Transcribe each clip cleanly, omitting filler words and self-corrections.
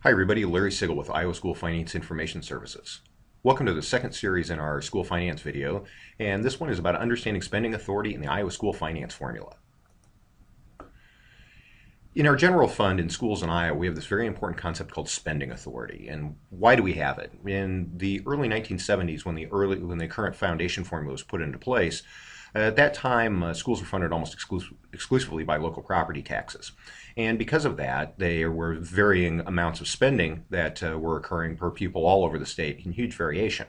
Hi everybody, Larry Sigel with Iowa School Finance Information Services. Welcome to the second series in our school finance video, and this one is about understanding spending authority in the Iowa School Finance Formula. In our general fund in schools in Iowa, we have this very important concept called spending authority. And why do we have it? In the early 1970s, when the current foundation formula was put into place, at that time, schools were funded almost exclusively by local property taxes. And because of that, there were varying amounts of spending that were occurring per pupil all over the state in huge variation.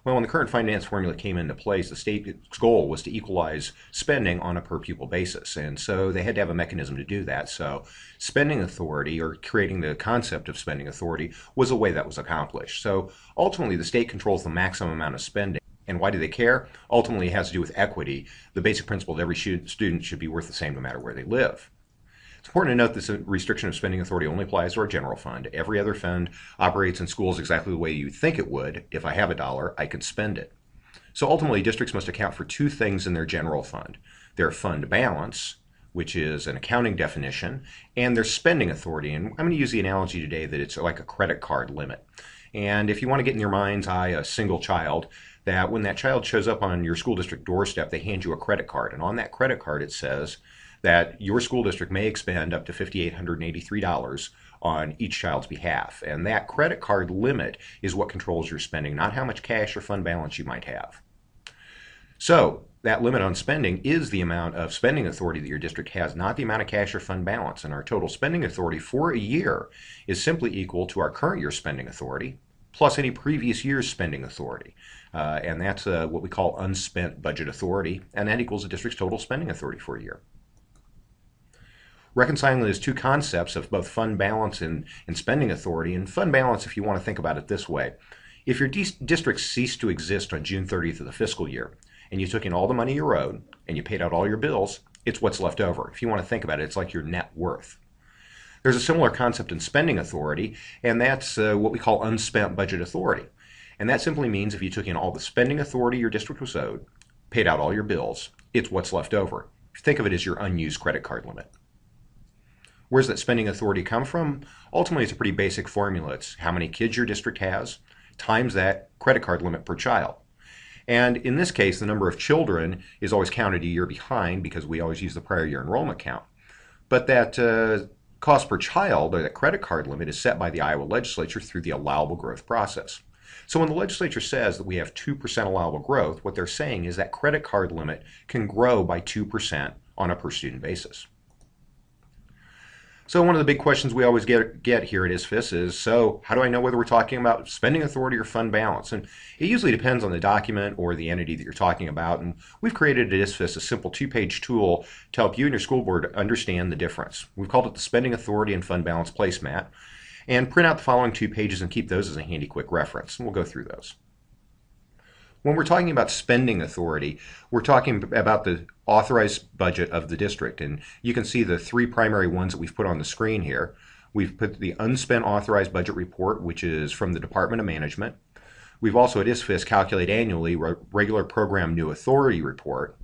Well, when the current finance formula came into place, the state's goal was to equalize spending on a per pupil basis. And so they had to have a mechanism to do that. So spending authority, or creating the concept of spending authority, was a way that was accomplished. So ultimately, the state controls the maximum amount of spending. And why do they care? Ultimately, it has to do with equity. The basic principle that every student should be worth the same no matter where they live. It's important to note this restriction of spending authority only applies to our general fund. Every other fund operates in schools exactly the way you think it would. If I have a dollar, I can spend it. So ultimately, districts must account for two things in their general fund: their fund balance, which is an accounting definition, and their spending authority. And I'm going to use the analogy today that it's like a credit card limit. And if you want to get in your mind's eye a single child, that when that child shows up on your school district doorstep, they hand you a credit card. And on that credit card, it says that your school district may expend up to $5,883 on each child's behalf. And that credit card limit is what controls your spending, not how much cash or fund balance you might have. So that limit on spending is the amount of spending authority that your district has, not the amount of cash or fund balance. And our total spending authority for a year is simply equal to our current year's spending authority plus any previous year's spending authority. And that's what we call unspent budget authority, and that equals the district's total spending authority for a year. Reconciling those two concepts of both fund balance and spending authority. And fund balance, if you want to think about it this way: if your district ceased to exist on June 30th of the fiscal year, and you took in all the money you owed, and you paid out all your bills, it's what's left over. If you want to think about it, it's like your net worth. There's a similar concept in spending authority, and that's what we call unspent budget authority. And that simply means if you took in all the spending authority your district was owed, paid out all your bills, it's what's left over. Think of it as your unused credit card limit. Where's that spending authority come from? Ultimately, it's a pretty basic formula. It's how many kids your district has times that credit card limit per child. And in this case, the number of children is always counted a year behind because we always use the prior year enrollment count. But that cost per child, or that credit card limit, is set by the Iowa legislature through the allowable growth process. So when the legislature says that we have 2% allowable growth, what they're saying is that credit card limit can grow by 2% on a per student basis. So one of the big questions we always get here at ISFIS is, so how do I know whether we're talking about spending authority or fund balance? And it usually depends on the document or the entity that you're talking about. And we've created at ISFIS a simple two-page tool to help you and your school board understand the difference. We've called it the Spending Authority and Fund Balance Placemat. And print out the following 2 pages and keep those as a handy quick reference. And we'll go through those. When we're talking about spending authority, we're talking about the authorized budget of the district. And you can see the 3 primary ones that we've put on the screen here. We've put the unspent authorized budget report, which is from the Department of Management. We've also at ISFIS calculate annually regular program new authority report.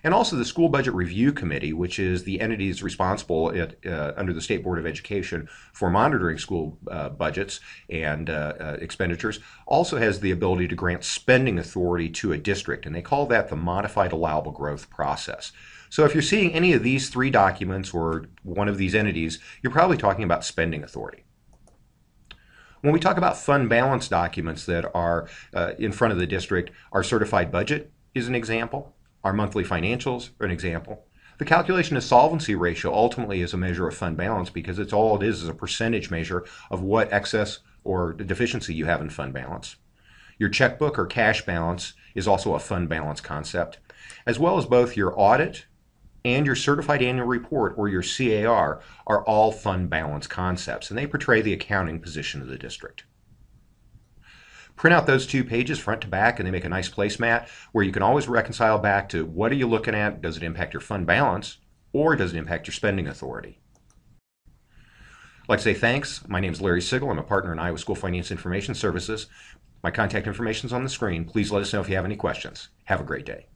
And also the School Budget Review Committee, which is the entity that's responsible under the State Board of Education for monitoring school budgets and expenditures, also has the ability to grant spending authority to a district, and they call that the Modified Allowable Growth Process. So if you're seeing any of these 3 documents or one of these entities, you're probably talking about spending authority. When we talk about fund balance documents that are in front of the district, our certified budget is an example. Our monthly financials are an example. The calculation of solvency ratio ultimately is a measure of fund balance because it's all it is a percentage measure of what excess or deficiency you have in fund balance. Your checkbook or cash balance is also a fund balance concept, as well as both your audit and your certified annual report, or your CAR, are all fund balance concepts, and they portray the accounting position of the district. Print out those 2 pages front to back, and they make a nice placemat where you can always reconcile back to what are you looking at. Does it impact your fund balance, or does it impact your spending authority? I'd like to say thanks. My name is Larry Sigel. I'm a partner in Iowa School Finance Information Services. My contact information is on the screen. Please let us know if you have any questions. Have a great day.